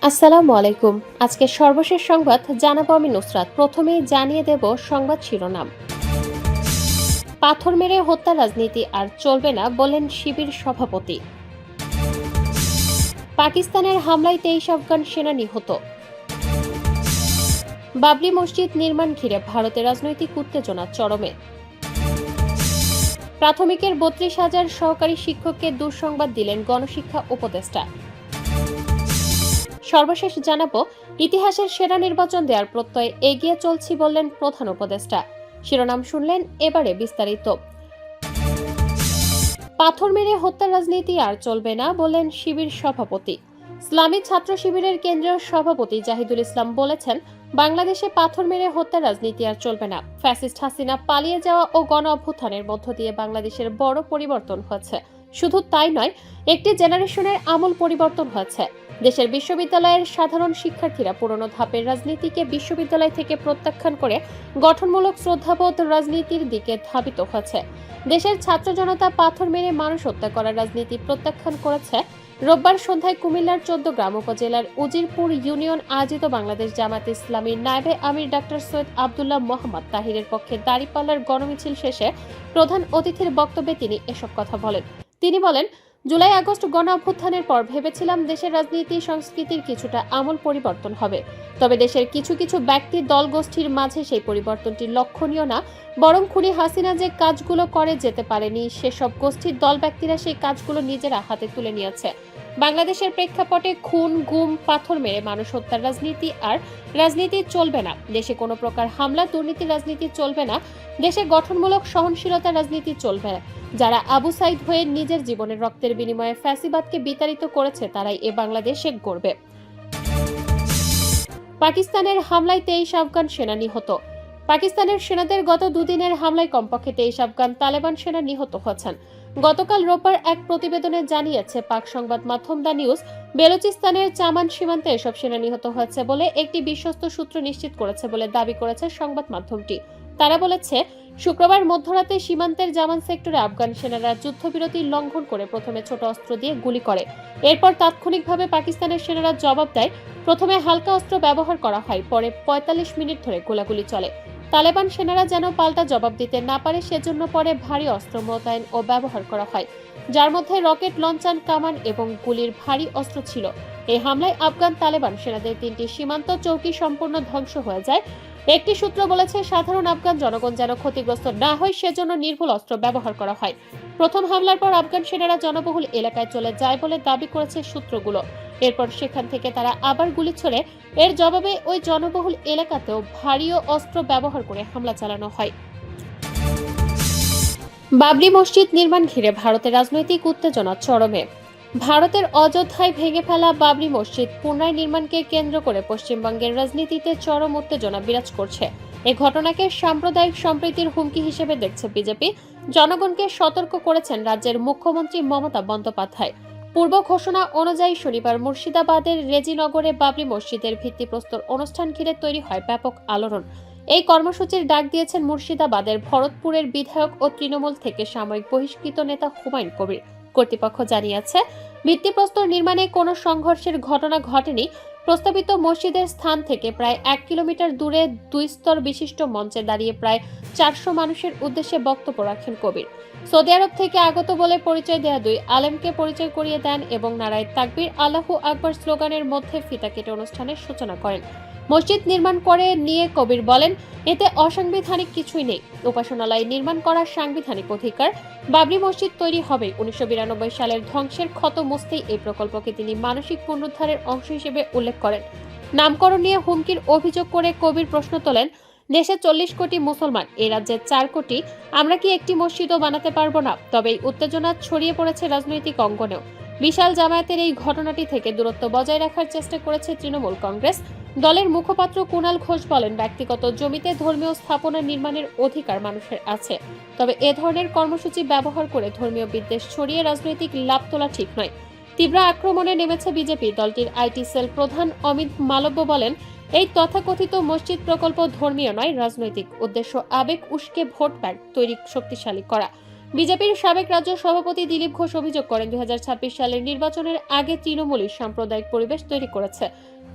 আসসালামু আলাইকুম। আজকে সর্বশেষ সংবাদ জানাবো আমি নুসরাত। প্রথমেই জানিয়ে দেব সংবাদ শিরোনাম। পাথর মেরে হত্যা রাজনীতি আর চলবে না বললেন শিবির সভাপতি। পাকিস্তানের হামলায় 23 আফগান সেনা নিহত। বাবরি মসজিদ নির্মাণ ঘিরে ভারতের রাজনৈতিক উত্তেজনা চরমে। প্রাথমিকের 32,000 সহকারী শিক্ষককে দুঃসংবাদ দিলেন গণশিক্ষা উপদেষ্টা। সর্বশেষ জানাবো ইতিহাসের সেরা নির্বাচন দেওয়ার প্রত্যয়ে এগিয়ে চলছি বললেন প্রধান উপদেষ্টা। শিরোনাম শুনলেন, এবারে বিস্তারিত। পাথর মেরে হত্যার রাজনীতি আর চলবে না বললেন শিবির সভাপতি। ইসলামী ছাত্র শিবিরের কেন্দ্রীয় সভাপতি জাহিদুল ইসলাম বলেছেন, বাংলাদেশে পাথর মেরে হত্যার রাজনীতি আর চলবে না। ফ্যাসিস্ট হাসিনা পালিয়ে যাওয়া ও গণ অভ্যুত্থানের মধ্য দিয়ে বাংলাদেশের বড় পরিবর্তন হয়েছে। শুধু তাই নয়, একটি জেনারেশনের আমূল পরিবর্তন হয়েছে। দেশের বিশ্ববিদ্যালয়ের সাধারণ শিক্ষার্থীরা পুরনো ধাপের রাজনীতিকে বিশ্ববিদ্যালয় থেকে প্রত্যাখ্যান করে গঠনমূলক শ্রদ্ধাবোধ রাজনীতির দিকে ধাবিত হয়েছে। দেশের ছাত্র জনতা পাথর মেরে মানুষ হত্যা করার রাজনীতি প্রত্যাখ্যান করেছে। রোববার সন্ধ্যায় কুমিল্লার 14 উপজেলার উজিরপুর ইউনিয়ন আয়োজিত বাংলাদেশ জামায়াতে ইসলামীর নায়েবে আমির ডাক্তার সৈয়দ আব্দুল্লাহ মোহাম্মদ তাহিরের পক্ষে দাঁড়িপাল্লার গণমিছিল শেষে প্রধান অতিথির বক্তব্যে তিনি এসব কথা বলেন। তিনি বলেন, জুলাই আগস্ট গণ অভ্যুত্থানের পর ভেবেছিলাম দেশের রাজনীতি সংস্কৃতির কিছুটা আমূল পরিবর্তন হবে। তবে দেশের কিছু কিছু ব্যক্তি দল গোষ্ঠীর মাঝে সেই পরিবর্তনটি লক্ষণীয় না, বরং খুনি হাসিনা যে কাজগুলো করে যেতে পারেনি সেসব গোষ্ঠীর দল ব্যক্তিরা সেই কাজগুলো নিজেরা হাতে তুলে নিয়েছে। বাংলাদেশের প্রেক্ষাপটে খুন, গুম, পাথর মেরে মানুষ হত্যার রাজনীতি আর রাজনীতি চলবে না। দেশে কোনো প্রকার হামলা, দুর্নীতির রাজনীতি চলবে না। দেশে গঠনমূলক সহনশীলতার রাজনীতি চলবে না। যারা আবু সাইদ হয়ে নিজের জীবনের রক্তের বিনিময়ে ফ্যাসিবাদকে বিতাড়িত করেছে তারাই এ বাংলাদেশে গড়বে। পাকিস্তানের হামলায় 23 আফগান সেনা নিহত। পাকিস্তানের সেনাদের গত দুদিনের হামলায় কমপক্ষে 23 আফগান তালেবান সেনা নিহত হয়েছেন। গতকাল রোববার এক প্রতিবেদনে জানিয়েছে পাক সংবাদ মাধ্যম দ্য নিউজ, বেলুচিস্তানের চামান সীমান্তে এসব সেনা নিহত হয়েছে বলে একটি বিশ্বস্ত সূত্র নিশ্চিত করেছে বলে দাবি করেছে সংবাদ মাধ্যমটি। তারা বলেছে, শুক্রবার মধ্যরাতে সীমান্তের জামান সেক্টরে আফগান সেনারা যুদ্ধবিরতি লঙ্ঘন করে প্রথমে ছোট অস্ত্র দিয়ে গুলি করে। এরপর তাৎক্ষণিকভাবে পাকিস্তানের সেনারা জবাব দেয়। প্রথমে হালকা অস্ত্র ব্যবহার করা হয়, পরে 45 মিনিট ধরে গোলাগুলি চলে। তালেবান সেনারা যেন পাল্টা জবাব দিতে না পারে সেজন্য পরে ভারী অস্ত্র মোতায়েন ও ব্যবহার করা হয়, যার মধ্যে রকেট লঞ্চার, কামান এবং গুলির ভারী অস্ত্র ছিল। এই হামলায় আফগান তালেবান সেনাদের 3টি সীমান্ত চৌকি সম্পূর্ণ ধ্বংস হয়ে যায়। একটি সূত্র বলেছে, সাধারণ আফগান জনগণ যেন ক্ষতিগ্রস্ত না হয় সেজন্য নির্ভুল অস্ত্র ব্যবহার করা হয়। প্রথম হামলার পর আফগান সেনারা জনবহুল এলাকায় চলে যায় বলে দাবি করেছে সূত্রগুলো। এরপর সেখান থেকে তারা আবার গুলি ছোড়ে। এর জবাবে ওই জনবহুল এলাকাতেও ভারী অস্ত্র ব্যবহার করে হামলা চালানো হয়। বাবরি মসজিদ নির্মাণ ঘিরে ভারতের রাজনৈতিক উত্তেজনা চরমে। ভারতের অযোধ্যায় ভেঙে ফেলা বাবরি মসজিদ পুনরায় নির্মাণকে কেন্দ্র করে পশ্চিমবঙ্গের রাজনীতিতে চরম উত্তেজনা বিরাজ করছে। এ ঘটনাকে সাম্প্রদায়িক সম্প্রীতির হুমকি হিসেবে দেখছে বিজেপি। জনগণকে সতর্ক করেছেন রাজ্যের মুখ্যমন্ত্রী মমতা বন্দ্যোপাধ্যায়। পূর্ব ঘোষণা অনুযায়ী শনিবার মুর্শিদাবাদের রেজিনগরে বাবরি মসজিদের ভিত্তিপ্রস্তর অনুষ্ঠান ঘিরে তৈরি হয় ব্যাপক আলোড়ন। এই কর্মসূচির ডাক দিয়েছেন মুর্শিদাবাদের ভরতপুরের বিধায়ক ও তৃণমূল থেকে সাময়িক বহিষ্কৃত নেতা হুমায়ুন কবির। কর্তৃপক্ষ জানিয়েছে, ভিত্তিপ্রস্তর নির্মাণে কোনো সংঘর্ষের ঘটনা ঘটেনি। প্রস্তাবিত মসজিদের স্থান থেকে প্রায় 1 কিলোমিটার দূরে 2 স্তর বিশিষ্ট মঞ্চে দাঁড়িয়ে প্রায় 400 মানুষের উদ্দেশ্যে বক্তব্য রাখেন কবির। সৌদি আরব থেকে আগত বলে পরিচয় দেয়া 2 আলেমকে পরিচয় করিয়ে দেন এবং নারায়ে তাকবীর, আল্লাহু আকবার স্লোগানের মধ্যে ফিতা কেটে অনুষ্ঠানের সূচনা করেন। মসজিদ নির্মাণ করে নিয়ে কবির বলেন, এতে অসাংবিধানিক কিছুই নেই। উপাসনালয় নির্মাণ করার সাংবিধানিক অধিকার। বাবরি মসজিদ তৈরি হবে 1992 সালের ধ্বংসের ক্ষত মুছতেই। এই প্রকল্পকে তিনি মানসিক পুনরুদ্ধারের অংশ হিসেবে উল্লেখ করেন। নামকরণ নিয়ে হুমকির অভিযোগ করে কবির প্রশ্ন তোলেন, দেশে 40 কোটি মুসলমান, এই রাজ্যে 4 কোটি, আমরা কি একটি মসজিদও বানাতে পারবো না? তবে এই উত্তেজনা ছড়িয়ে পড়েছে রাজনৈতিক অঙ্গনেও। বিশাল জামায়াতের এই ঘটনাটি থেকে দূরত্ব বজায় রাখার চেষ্টা করেছে তৃণমূল কংগ্রেস। দলের মুখপাত্র কুণাল ঘোষ বলেন, ব্যক্তিগত জমিতে ধর্মীয় স্থাপনা নির্মাণের অধিকার মানুষের আছে, তবে এ ধরনের কর্মসূচি ব্যবহার করে ধর্মীয় বিদ্বেষ ছড়িয়ে রাজনৈতিক লাভ তোলা ঠিক নয়। তীব্র আক্রমণে নেমেছে বিজেপি। দলটির আইটি সেল প্রধান অমিত মালব্য বলেন, এই তথাকথিত মসজিদ প্রকল্প ধর্মীয় নয়, রাজনৈতিক উদ্দেশ্য আবেগ উস্কে ভোট ব্যাংক তৈরি শক্তিশালী করা। বিজেপির সাবেক রাজ্য সভাপতি দিলীপ ঘোষ অভিযোগ করেন 2026 সালের নির্বাচনের আগে তৃণমূলই সাম্প্রদায়িক পরিবেশ তৈরি করেছে।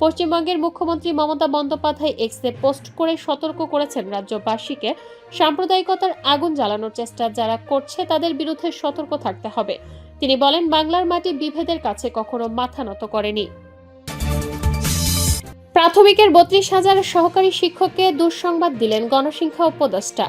পশ্চিমবঙ্গের মুখ্যমন্ত্রী মমতা বন্দ্যোপাধ্যায় এক্সে পোস্ট করে সতর্ক করেছেন রাজ্যবাসীকে সাম্প্রদায়িকতার আগুন জ্বালানোর চেষ্টা যারা করছে তাদের বিরুদ্ধে সতর্ক থাকতে হবে। তিনি বলেন, বাংলার মাটি বিভেদের কাছে কখনো মাথা নত করেনি। প্রাথমিকের 32,000 সহকারী শিক্ষককে দুঃসংবাদ দিলেন গণশিক্ষা উপদেষ্টা।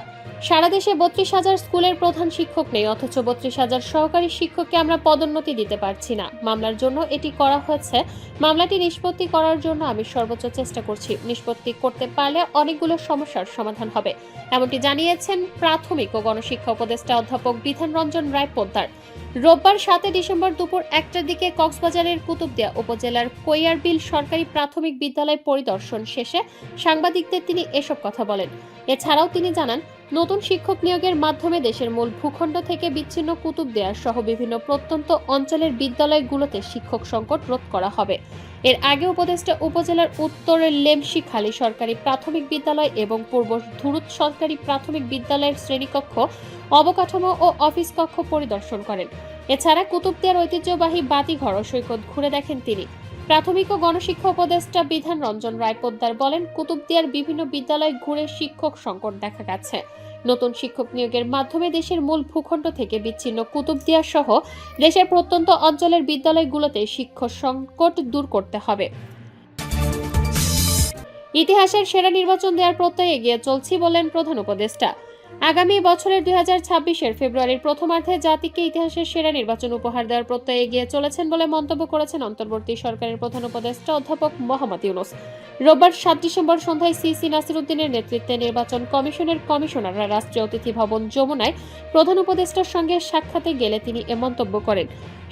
সারা দেশে 32,000 স্কুলের প্রধান শিক্ষক নেই, অথচ 32,000 সহকারী শিক্ষককে আমরা পদোন্নতি দিতে পারছি না। মামলার জন্য এটি করা হয়েছে। মামলাটি নিষ্পত্তি করার জন্য আমি সর্বোচ্চ চেষ্টা করছি। নিষ্পত্তি করতে পারলে অনেকগুলো সমস্যার সমাধান হবে, এমনটি জানিয়েছেন প্রাথমিক ও গণশিক্ষা উপদেষ্টা অধ্যাপক বিধান রঞ্জন রায় পোদ্দার। রোববার 7 ডিসেম্বর দুপুর 1টার দিকে কক্সবাজারের কুতুবদিয়া উপজেলার কৈয়ারবিল সরকারি প্রাথমিক বিদ্যালয় পরিদর্শন শেষে সাংবাদিকদের তিনি এসব কথা বলেন। এছাড়াও তিনি জানান, নতুন শিক্ষক নিয়োগের মাধ্যমে দেশের মূল ভূখণ্ড থেকে বিচ্ছিন্ন কুতুবদিয়া সহ বিভিন্ন প্রত্যন্ত অঞ্চলের বিদ্যালয়গুলোতে শিক্ষক সংকট রোধ করা হবে। এর আগে উপদেষ্টা উপজেলার উত্তরের লেমশিখালী সরকারি প্রাথমিক বিদ্যালয় এবং পূর্ব ধুরুত সরকারি প্রাথমিক বিদ্যালয়ের শ্রেণীকক্ষ, অবকাঠামো ও অফিস কক্ষ পরিদর্শন করেন। এছাড়া কুতুবদিয়ার ঐতিহ্যবাহী বাতিঘর ও সৈকত ঘুরে দেখেন তিনি। প্রাথমিক ও গণশিক্ষা উপদেষ্টা বিধান রঞ্জন রায় পোদ্দার বলেন, কুতুবদিয়ার বিভিন্ন বিদ্যালয় ঘুরে শিক্ষক সংকট দেখা গেছে। নতুন শিক্ষক নিয়োগের মাধ্যমে দেশের মূল ভূখণ্ড থেকে বিচ্ছিন্ন কুতুবদিয়া সহ দেশের প্রত্যন্ত অঞ্চলের বিদ্যালয়গুলোতে শিক্ষক সংকট দূর করতে হবে। ইতিহাসের সেরা নির্বাচন দেওয়ার প্রত্যয়ে এগিয়ে চলছি বললেন প্রধান উপদেষ্টা। আগামী বছরের 2026-এর ফেব্রুয়ারির প্রথমার্ধে জাতিকে ইতিহাসের সেরা নির্বাচন উপহার দেওয়ার প্রত্যয়ে এগিয়ে চলেছেন বলে মন্তব্য করেছেন অন্তর্বর্তী সরকারের প্রধান উপদেষ্টা অধ্যাপক মোহাম্মদ ইউনূস। রোববার 7 ডিসেম্বর সন্ধ্যায় সিসি নাসিরউদ্দিনের নেতৃত্বে নির্বাচন কমিশনের কমিশনাররা রাষ্ট্রীয় অতিথি ভবন যমুনায় প্রধান উপদেষ্টার সঙ্গে সাক্ষাতে গেলে তিনি এ মন্তব্য করেন।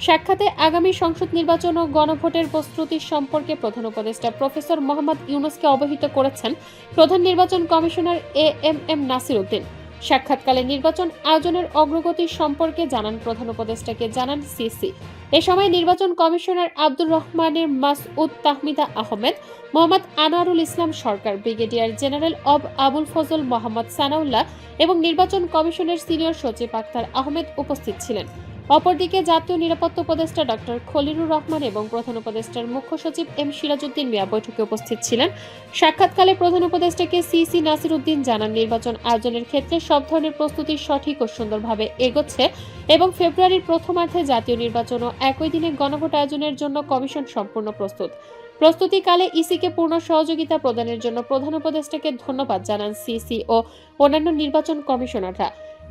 সাক্ষাতে আগামী সংসদ নির্বাচন ও গণভোটের প্রস্তুতি সম্পর্কে প্রধান উপদেষ্টা প্রফেসর মোহাম্মদ ইউনূসকে অবহিত করেছেন প্রধান নির্বাচন কমিশনার এএমএম নাসিরউদ্দিন। সাক্ষাৎকালে নির্বাচন আয়োজনের অগ্রগতি সম্পর্কে জানান প্রধান উপদেষ্টাকে জানান সিসি। এ সময় নির্বাচন কমিশনার আব্দুর রহমানের মাসউদ তাহমিদা আহমেদ, মোহাম্মদ আনোয়ারুল ইসলাম সরকার, ব্রিগেডিয়ার জেনারেল অব আবুল ফজল মোহাম্মদ সানাউল্লাহ এবং নির্বাচন কমিশনের সিনিয়র সচিব আক্তার আহমেদ উপস্থিত ছিলেন। অপরদিকে জাতীয় নিরাপত্তা উপদেষ্টা ডক্টর খলিলুর রহমান এবং প্রধান উপদেষ্টার মুখ্য সচিব এম সিরাজউদ্দিন মিয়া বৈঠকে উপস্থিত ছিলেন। সাক্ষাৎকালে প্রধান উপদেষ্টাকে সিসি নাসিরউদ্দিন জানান, নির্বাচন আয়োজনের ক্ষেত্রে সব ধরনের প্রস্তুতি সঠিক ও সুন্দরভাবে এগোচ্ছে এবং ফেব্রুয়ারির প্রথমার্ধে জাতীয় নির্বাচন ও একই দিনে গণভোট আয়োজনের জন্য কমিশন সম্পূর্ণ প্রস্তুত। প্রস্তুতিকালে ইসিকে পূর্ণ সহযোগিতা প্রদানের জন্য প্রধান উপদেষ্টাকে ধন্যবাদ জানান সিসি ও অন্যান্য নির্বাচন কমিশনাররা।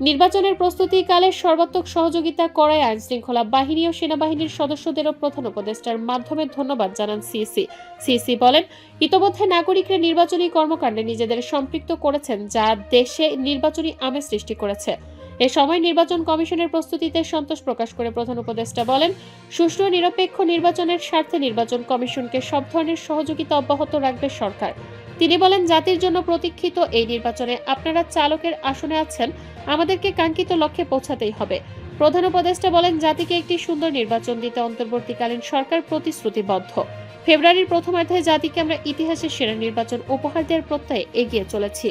নির্বাচনের প্রস্তুতিকালে সর্বাত্মক সহযোগিতা করায় আইনশৃঙ্খলা বাহিনী ও সেনাবাহিনীর সদস্যদেরও প্রধান উপদেষ্টার মাধ্যমে ধন্যবাদ জানান সিসি। সিসি বলেন, ইতোমধ্যে নাগরিকরা নির্বাচনী কর্মকাণ্ডে নিজেদের সম্পৃক্ত করেছেন, যা দেশে নির্বাচনী আমেজ সৃষ্টি করেছে। এ সময় নির্বাচন কমিশনের প্রস্তুতিতে সন্তোষ প্রকাশ করে প্রধান উপদেষ্টা বলেন, সুষ্ঠু ও নিরপেক্ষ নির্বাচনের স্বার্থে নির্বাচন কমিশনকে সব ধরনের সহযোগিতা অব্যাহত রাখবে সরকার। তিনি বলেন, জাতির জন্য প্রতীক্ষিত এই নির্বাচনে আপনারা চালকের আসনে আছেন, আমাদেরকে কাঙ্ক্ষিত লক্ষ্যে পৌঁছাতেই হবে। প্রধান উপদেষ্টা বলেন, জাতিকে একটি সুন্দর নির্বাচন দিতে অন্তর্বর্তীকালীন সরকার প্রতিশ্রুতিবদ্ধ। ফেব্রুয়ারির প্রথমার্ধে জাতিকে আমরা ইতিহাসের সেরা নির্বাচন উপহার দেওয়ার প্রত্যয়ে এগিয়ে চলেছি।